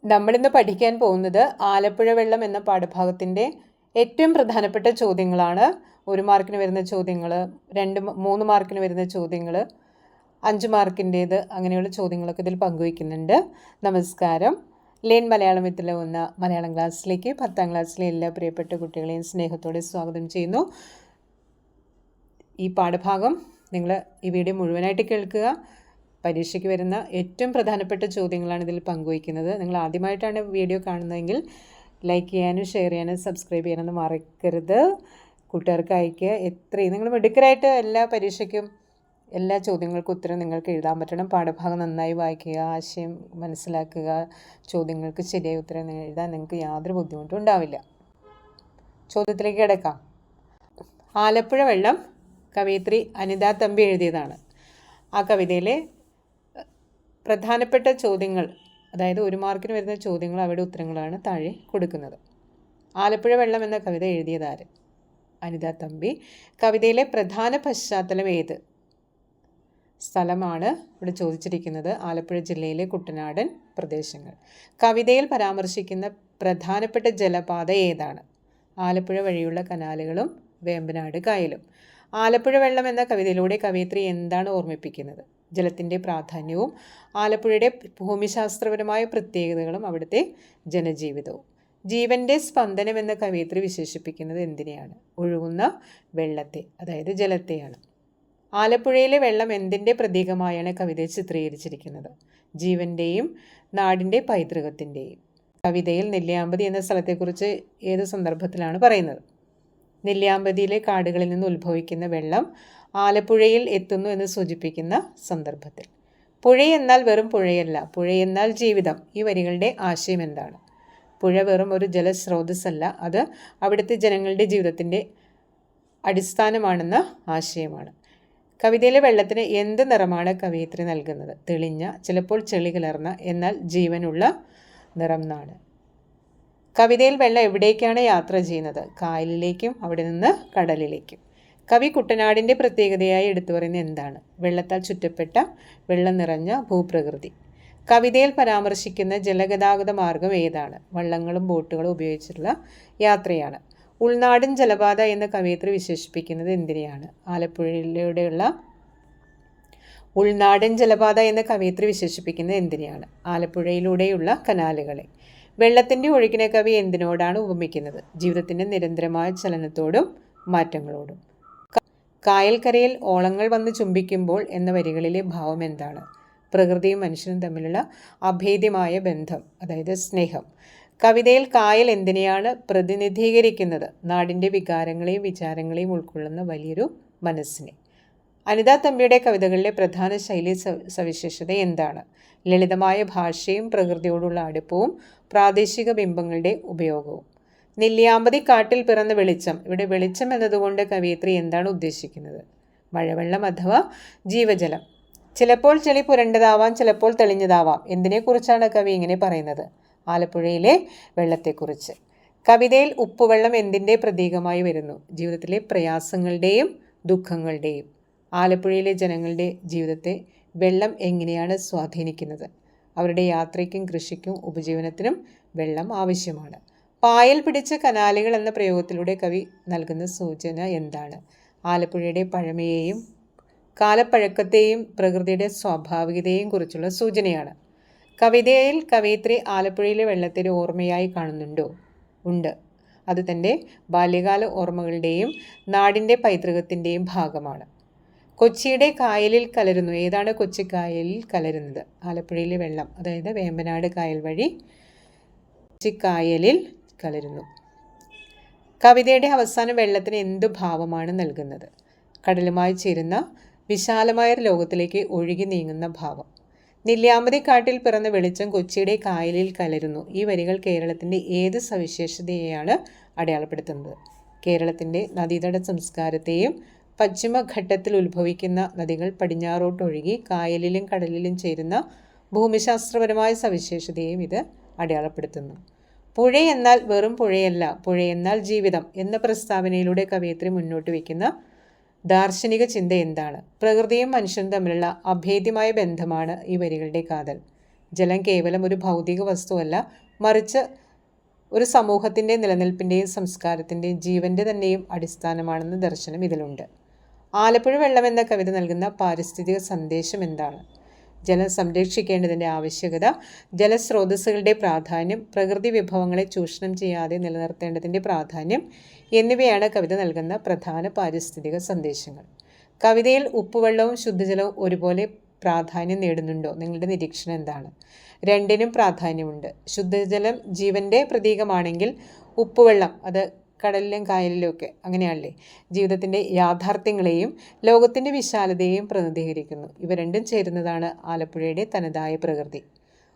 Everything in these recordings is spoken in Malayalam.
നമ്മളിന്ന് പഠിക്കാൻ പോകുന്നത് ആലപ്പുഴ വെള്ളം എന്ന പാഠഭാഗത്തിൻ്റെ ഏറ്റവും പ്രധാനപ്പെട്ട ചോദ്യങ്ങളാണ്. 1 മാർക്കിന് വരുന്ന ചോദ്യങ്ങൾ, 3 മാർക്കിന് വരുന്ന ചോദ്യങ്ങൾ, 5 മാർക്കിൻ്റേത്, അങ്ങനെയുള്ള ചോദ്യങ്ങളൊക്കെ ഇതിൽ പങ്കുവയ്ക്കുന്നുണ്ട്. നമസ്കാരം. ലേൺ മലയാളം വിത്തിലെ മലയാളം ക്ലാസ്സിലേക്ക് 10ാം ക്ലാസ്സിലെ എല്ലാ പ്രിയപ്പെട്ട കുട്ടികളെയും സ്നേഹത്തോടെ സ്വാഗതം ചെയ്യുന്നു. ഈ പാഠഭാഗം നിങ്ങൾ ഈ വീഡിയോ മുഴുവനായിട്ട് കേൾക്കുക. പരീക്ഷയ്ക്ക് വരുന്ന ഏറ്റവും പ്രധാനപ്പെട്ട ചോദ്യങ്ങളാണ് ഇതിൽ പങ്കുവയ്ക്കുന്നത്. നിങ്ങൾ ആദ്യമായിട്ടാണ് വീഡിയോ കാണുന്നതെങ്കിൽ ലൈക്ക് ചെയ്യാനും ഷെയർ ചെയ്യാനും സബ്സ്ക്രൈബ് ചെയ്യാനൊന്നും മറക്കരുത്. കൂട്ടുകാർക്ക് അയക്കുക. എത്രയും നിങ്ങൾ മിടുക്കരായിട്ട് എല്ലാ പരീക്ഷയ്ക്കും എല്ലാ ചോദ്യങ്ങൾക്കും ഉത്തരം നിങ്ങൾക്ക് എഴുതാൻ പറ്റണം. പാഠഭാഗം നന്നായി വായിക്കുക, ആശയം മനസ്സിലാക്കുക, ചോദ്യങ്ങൾക്ക് ശരിയായ ഉത്തരം നിങ്ങൾ എഴുതാൻ നിങ്ങൾക്ക് യാതൊരു ബുദ്ധിമുട്ടും ഉണ്ടാവില്ല. ചോദ്യത്തിലേക്ക് കിടക്കാം. ആലപ്പുഴ വെള്ളം കവയിത്രി അനിത തമ്പി എഴുതിയതാണ്. ആ കവിതയിലെ പ്രധാനപ്പെട്ട ചോദ്യങ്ങൾ, അതായത് 1 മാർക്കിന് വരുന്ന ചോദ്യങ്ങൾ, അവയുടെ ഉത്തരങ്ങളാണ് താഴെ കൊടുക്കുന്നത്. ആലപ്പുഴ വെള്ളം എന്ന കവിത എഴുതിയതാര്? അനിത തമ്പി. കവിതയിലെ പ്രധാന പശ്ചാത്തലം ഏത്? സ്ഥലമാണ് ഇവിടെ ചോദിച്ചിരിക്കുന്നത്. ആലപ്പുഴ ജില്ലയിലെ കുട്ടനാടൻ പ്രദേശങ്ങൾ. കവിതയിൽ പരാമർശിക്കുന്ന പ്രധാനപ്പെട്ട ജലപാത ഏതാണ്? ആലപ്പുഴ വഴിയുള്ള കനാലുകളും വേമ്പനാട് കായലും. ആലപ്പുഴ വെള്ളം എന്ന കവിതയിലൂടെ കവയിത്രി എന്താണ് ഓർമ്മിപ്പിക്കുന്നത്? ജലത്തിൻ്റെ പ്രാധാന്യവും ആലപ്പുഴയുടെ ഭൂമിശാസ്ത്രപരമായ പ്രത്യേകതകളും അവിടുത്തെ ജനജീവിതവും. ജീവൻ്റെ സ്പന്ദനം എന്ന കവയിത്രി വിശേഷിപ്പിക്കുന്നത് എന്തിനെയാണ്? ഒഴുകുന്ന വെള്ളത്തെ, അതായത് ജലത്തെയാണ്. ആലപ്പുഴയിലെ വെള്ളം എന്തിൻ്റെ പ്രതീകമായാണ് കവിതയെ ചിത്രീകരിച്ചിരിക്കുന്നത്? ജീവൻ്റെയും നാടിൻ്റെ പൈതൃകത്തിൻ്റെയും. കവിതയിൽ നെല്ലിയാമ്പതി എന്ന സ്ഥലത്തെക്കുറിച്ച് ഏത് സന്ദർഭത്തിലാണ് പറയുന്നത്? നെല്ലിയാമ്പതിയിലെ കാടുകളിൽ നിന്ന് ഉത്ഭവിക്കുന്ന വെള്ളം ആലപ്പുഴയിൽ എത്തുന്നു എന്ന് സൂചിപ്പിക്കുന്ന സന്ദർഭത്തിൽ. പുഴയെന്നാൽ വെറും പുഴയല്ല, പുഴയെന്നാൽ ജീവിതം. ഈ വരികളുടെ ആശയം എന്താണ്? പുഴ വെറും ഒരു ജലസ്രോതസ്സല്ല, അത് അവിടുത്തെ ജനങ്ങളുടെ ജീവിതത്തിൻ്റെ അടിസ്ഥാനമാണെന്ന ആശയമാണ്. കവിതയിലെ വെള്ളത്തിന് എന്ത് നിറമാണ് കവയിത്രി നൽകുന്നത്? തെളിഞ്ഞ, ചിലപ്പോൾ ചെളി കലർന്ന, എന്നാൽ ജീവനുള്ള നിറം എന്നാണ്. കവിതയിൽ വെള്ളം എവിടേക്കാണ് യാത്ര ചെയ്യുന്നത്? കായലിലേക്കും അവിടെ നിന്ന് കടലിലേക്കും. കവി കുട്ടനാടിൻ്റെ പ്രത്യേകതയായി എടുത്തു പറയുന്നത് എന്താണ്? വെള്ളത്താൽ ചുറ്റപ്പെട്ട, വെള്ളം നിറഞ്ഞ ഭൂപ്രകൃതി. കവിതയിൽ പരാമർശിക്കുന്ന ജലഗതാഗത മാർഗം ഏതാണ്? വള്ളങ്ങളും ബോട്ടുകളും ഉപയോഗിച്ചുള്ള യാത്രയാണ്. ഉൾനാടൻ ജലപാത എന്ന കവയിത്രി വിശേഷിപ്പിക്കുന്നത് എന്തിനെയാണ്? ആലപ്പുഴയിലൂടെയുള്ള ഉൾനാടൻ ജലപാത എന്ന കവയിത്രി വിശേഷിപ്പിക്കുന്നത് എന്തിനെയാണ്? ആലപ്പുഴയിലൂടെയുള്ള കനാലുകളെ. വെള്ളത്തിൻ്റെ ഒഴുക്കിനെ കവി എന്തിനോടാണ് ഉപമിക്കുന്നത്? ജീവിതത്തിൻ്റെ നിരന്തരമായ ചലനത്തോടും മാറ്റങ്ങളോടും. കായൽക്കരയിൽ ഓളങ്ങൾ വന്ന് ചുംബിക്കുമ്പോൾ എന്ന വരികളിലെ ഭാവം എന്താണ്? പ്രകൃതിയും മനുഷ്യനും തമ്മിലുള്ള അഭേദ്യമായ ബന്ധം, അതായത് സ്നേഹം. കവിതയിൽ കായൽ എന്തിനെയാണ് പ്രതിനിധീകരിക്കുന്നത്? നാടിൻ്റെ വികാരങ്ങളെയും വിചാരങ്ങളെയും ഉൾക്കൊള്ളുന്ന വലിയൊരു മനസ്സിനെ. അനിത തമ്പിയുടെ കവിതകളിലെ പ്രധാന ശൈലി സവിശേഷത എന്താണ്? ലളിതമായ ഭാഷയും പ്രകൃതിയോടുള്ള അടുപ്പവും പ്രാദേശിക ബിംബങ്ങളുടെ ഉപയോഗവും. നെല്ലിയാമ്പതി കാട്ടിൽ പിറന്ന വെളിച്ചം. ഇവിടെ വെളിച്ചം എന്നതുകൊണ്ട് കവയിത്രി എന്താണ് ഉദ്ദേശിക്കുന്നത്? മഴവെള്ളം അഥവാ ജീവജലം. ചിലപ്പോൾ ചെളി പുരണ്ടതാവാം, ചിലപ്പോൾ തെളിഞ്ഞതാവാം. എന്തിനെക്കുറിച്ചാണ് കവി ഇങ്ങനെ പറയുന്നത്? ആലപ്പുഴയിലെ വെള്ളത്തെക്കുറിച്ച്. കവിതയിൽ ഉപ്പുവെള്ളം എന്തിൻ്റെ പ്രതീകമായി വരുന്നു? ജീവിതത്തിലെ പ്രയാസങ്ങളുടെയും ദുഃഖങ്ങളുടെയും. ആലപ്പുഴയിലെ ജനങ്ങളുടെ ജീവിതത്തെ വെള്ളം എങ്ങനെയാണ് സ്വാധീനിക്കുന്നത്? അവരുടെ യാത്രയ്ക്കും കൃഷിക്കും ഉപജീവനത്തിനും വെള്ളം ആവശ്യമാണ്. പായൽ പിടിച്ച കനാലുകൾ എന്ന പ്രയോഗത്തിലൂടെ കവി നൽകുന്ന സൂചന എന്താണ്? ആലപ്പുഴയുടെ പഴമയെയും കാലപ്പഴക്കത്തെയും പ്രകൃതിയുടെ സ്വാഭാവികതയെയും കുറിച്ചുള്ള സൂചനയാണ്. കവിതയിൽ കവയിത്രി ആലപ്പുഴയിലെ വെള്ളത്തെ ഒരു ഓർമ്മയായി കാണുന്നുണ്ടോ? ഉണ്ട്. അത് തൻ്റെ ബാല്യകാല ഓർമ്മകളുടെയും നാടിൻ്റെ പൈതൃകത്തിൻ്റെയും ഭാഗമാണ്. കൊച്ചിയുടെ കായലിൽ കലരുന്നു. ഏതാണ് കൊച്ചി കായലിൽ കലരുന്നത്? ആലപ്പുഴയിലെ വെള്ളം, അതായത് വേമ്പനാട് കായൽ വഴി കൊച്ചി കായലിൽ കലരുന്നു. കവിതയുടെ അവസാനം വെള്ളത്തിന് എന്ത് ഭാവമാണ് നൽകുന്നത്? കടലുമായി ചേരുന്ന വിശാലമായ ലോകത്തിലേക്ക് ഒഴുകി നീങ്ങുന്ന ഭാവം. നെല്ലിയാമ്പതി കാട്ടിൽ പിറന്ന വെളിച്ചം കൊച്ചിയുടെ കായലിൽ കലരുന്നു. ഈ വരികൾ കേരളത്തിൻ്റെ ഏത് സവിശേഷതയെയാണ് അടയാളപ്പെടുത്തുന്നത്? കേരളത്തിൻ്റെ നദീതട സംസ്കാരത്തെയും പശ്ചിമഘട്ടത്തിൽ ഉത്ഭവിക്കുന്ന നദികൾ പടിഞ്ഞാറോട്ടൊഴുകി കായലിലും കടലിലും ചേരുന്ന ഭൂമിശാസ്ത്രപരമായ സവിശേഷതയെയും ഇത് അടയാളപ്പെടുത്തുന്നു. പുഴയെന്നാൽ വെറും പുഴയല്ല, പുഴയെന്നാൽ ജീവിതം എന്ന പ്രസ്താവനയിലൂടെ കവയിത്രി മുന്നോട്ട് വയ്ക്കുന്ന ദാർശനിക ചിന്ത എന്താണ്? പ്രകൃതിയും മനുഷ്യനും തമ്മിലുള്ള അഭേദ്യമായ ബന്ധമാണ് ഈ വരികളുടെ കാതൽ. ജലം കേവലം ഒരു ഭൗതിക വസ്തുവല്ല, മറിച്ച് ഒരു സമൂഹത്തിൻ്റെ നിലനിൽപ്പിൻ്റെയും സംസ്കാരത്തിൻ്റെയും ജീവൻ്റെ തന്നെയും അടിസ്ഥാനമാണെന്ന ദർശനം ഇതിലുണ്ട്. ആലപ്പുഴ വെള്ളം എന്ന കവിത നൽകുന്ന പാരിസ്ഥിതിക സന്ദേശം എന്താണ്? ജലം സംരക്ഷിക്കേണ്ടതിൻ്റെ ആവശ്യകത, ജലസ്രോതസ്സുകളുടെ പ്രാധാന്യം, പ്രകൃതി വിഭവങ്ങളെ ചൂഷണം ചെയ്യാതെ നിലനിർത്തേണ്ടതിൻ്റെ പ്രാധാന്യം എന്നിവയാണ് കവിത നൽകുന്ന പ്രധാന പാരിസ്ഥിതിക സന്ദേശങ്ങൾ. കവിതയിൽ ഉപ്പുവെള്ളവും ശുദ്ധജലവും ഒരുപോലെ പ്രാധാന്യം നേടുന്നുണ്ടോ? നിങ്ങളുടെ നിരീക്ഷണം എന്താണ്? രണ്ടിനും പ്രാധാന്യമുണ്ട്. ശുദ്ധജലം ജീവൻ്റെ പ്രതീകമാണെങ്കിൽ ഉപ്പുവെള്ളം, അത് കടലിലും കായലിലും ഒക്കെ അങ്ങനെയാണല്ലേ, ജീവിതത്തിൻ്റെ യാഥാർത്ഥ്യങ്ങളെയും ലോകത്തിൻ്റെ വിശാലതയെയും പ്രതിനിധീകരിക്കുന്നു. ഇവ രണ്ടും ചേരുന്നതാണ് ആലപ്പുഴയുടെ തനതായ പ്രകൃതി.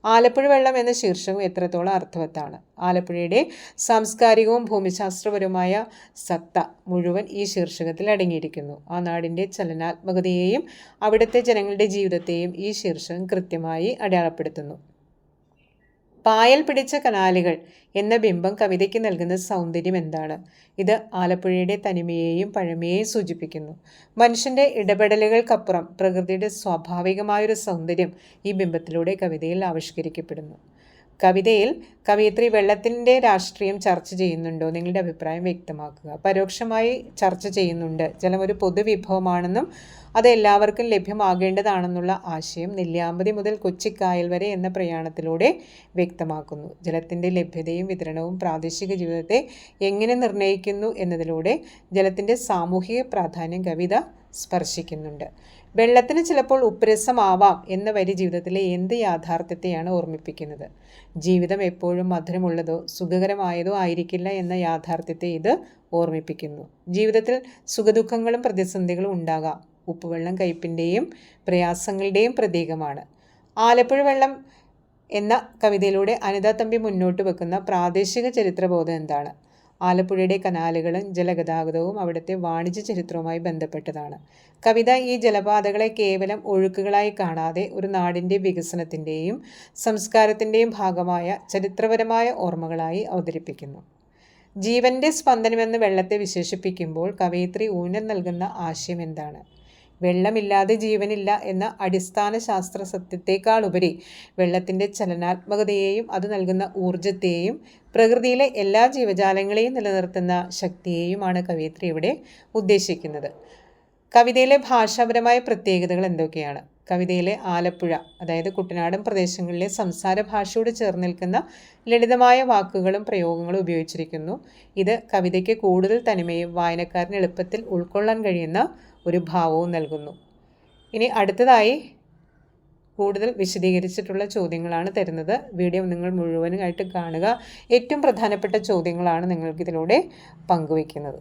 ആലപ്പുഴ വെള്ളം എന്ന ശീർഷകം എത്രത്തോളം അർത്ഥവത്താണ്? ആലപ്പുഴയുടെ സാംസ്കാരികവും ഭൂമിശാസ്ത്രപരവുമായ സത്ത മുഴുവൻ ഈ ശീർഷകത്തിൽ അടങ്ങിയിരിക്കുന്നു. ആ നാടിൻ്റെ ചലനാത്മകതയെയും അവിടുത്തെ ജനങ്ങളുടെ ജീവിതത്തെയും ഈ ശീർഷകം കൃത്യമായി അടയാളപ്പെടുത്തുന്നു. പായൽ പിടിച്ച കനാലുകൾ എന്ന ബിംബം കവിതയ്ക്ക് നൽകുന്ന സൗന്ദര്യം എന്താണ്? ഇത് ആലപ്പുഴയുടെ തനിമയെയും പഴമയെയും സൂചിപ്പിക്കുന്നു. മനുഷ്യൻ്റെ ഇടപെടലുകൾക്കപ്പുറം പ്രകൃതിയുടെ സ്വാഭാവികമായൊരു സൗന്ദര്യം ഈ ബിംബത്തിലൂടെ കവിതയിൽ ആവിഷ്കരിക്കപ്പെടുന്നു. കവിതയിൽ കവയിത്രി വെള്ളത്തിൻ്റെ രാഷ്ട്രീയം ചർച്ച ചെയ്യുന്നുണ്ടോ? നിങ്ങളുടെ അഭിപ്രായം വ്യക്തമാക്കുക. പരോക്ഷമായി ചർച്ച ചെയ്യുന്നുണ്ട്. ജലം ഒരു പൊതുവിഭവമാണെന്നും അത് എല്ലാവർക്കും ലഭ്യമാകേണ്ടതാണെന്നുള്ള ആശയം നെല്ലിയാമ്പതി മുതൽ കൊച്ചിക്കായൽ വരെ എന്ന പ്രയാണത്തിലൂടെ വ്യക്തമാക്കുന്നു. ജലത്തിൻ്റെ ലഭ്യതയും വിതരണവും പ്രാദേശിക ജീവിതത്തെ എങ്ങനെ നിർണ്ണയിക്കുന്നു എന്നതിലൂടെ ജലത്തിൻ്റെ സാമൂഹിക പ്രാധാന്യം കവിത സ്പർശിക്കുന്നുണ്ട്. വെള്ളത്തിന് ചിലപ്പോൾ ഉപ്പുരസമാവാം എന്ന വരി ജീവിതത്തിലെ എന്ത് യാഥാർത്ഥ്യത്തെയാണ് ഓർമ്മിപ്പിക്കുന്നത്? ജീവിതം എപ്പോഴും മധുരമുള്ളതോ സുഖകരമായതോ ആയിരിക്കില്ല എന്ന യാഥാർത്ഥ്യത്തെ ഇത് ഓർമ്മിപ്പിക്കുന്നു. ജീവിതത്തിൽ സുഖദുഃഖങ്ങളും പ്രതിസന്ധികളും ഉണ്ടാകാം. ഉപ്പുവെള്ളം കയ്പിൻ്റെയും പ്രയാസങ്ങളുടെയും പ്രതീകമാണ്. ആലപ്പുഴ വെള്ളം എന്ന കവിതയിലൂടെ അനിത തമ്പി മുന്നോട്ട് വെക്കുന്ന പ്രാദേശിക ചരിത്രബോധം എന്താണ്? ആലപ്പുഴയുടെ കനാലുകളും ജലഗതാഗതവും അവിടുത്തെ വാണിജ്യ ചരിത്രവുമായി ബന്ധപ്പെട്ടതാണ്. കവിത ഈ ജലപാതകളെ കേവലം ഒഴുക്കുകളായി കാണാതെ ഒരു നാടിൻ്റെ വികസനത്തിൻ്റെയും സംസ്കാരത്തിൻ്റെയും ഭാഗമായ ചരിത്രപരമായ ഓർമ്മകളായി അവതരിപ്പിക്കുന്നു. ജീവൻ്റെ സ്പന്ദനമെന്ന് വെള്ളത്തെ വിശേഷിപ്പിക്കുമ്പോൾ കവയിത്രി ഊന്നൽ നൽകുന്ന ആശയം എന്താണ്? വെള്ളമില്ലാതെ ജീവനില്ല എന്ന അടിസ്ഥാന ശാസ്ത്ര സത്യത്തെക്കാളുപരി വെള്ളത്തിൻ്റെ ചലനാത്മകതയെയും അത് നൽകുന്ന ഊർജത്തെയും പ്രകൃതിയിലെ എല്ലാ ജീവജാലങ്ങളെയും നിലനിർത്തുന്ന ശക്തിയെയുമാണ് കവയിത്രി ഇവിടെ ഉദ്ദേശിക്കുന്നത്. കവിതയിലെ ഭാഷാപരമായ പ്രത്യേകതകൾ എന്തൊക്കെയാണ്? കവിതയിലെ ആലപ്പുഴ, അതായത് കുട്ടനാടൻ പ്രദേശങ്ങളിലെ സംസാര ഭാഷയോട് ചേർന്ന് നിൽക്കുന്ന ലളിതമായ വാക്കുകളും പ്രയോഗങ്ങളും ഉപയോഗിച്ചിരിക്കുന്നു. ഇത് കവിതയ്ക്ക് കൂടുതൽ തനിമയും വായനക്കാരന് എളുപ്പത്തിൽ ഉൾക്കൊള്ളാൻ കഴിയുന്ന ഒരു ഭാവവും നൽകുന്നു. ഇനി അടുത്തതായി കൂടുതൽ വിശദീകരിച്ചിട്ടുള്ള ചോദ്യങ്ങളാണ് തരുന്നത്. വീഡിയോ നിങ്ങൾ മുഴുവനായിട്ട് കാണുക. ഏറ്റവും പ്രധാനപ്പെട്ട ചോദ്യങ്ങളാണ് നിങ്ങൾക്കിതിലൂടെ പങ്കുവയ്ക്കുന്നത്.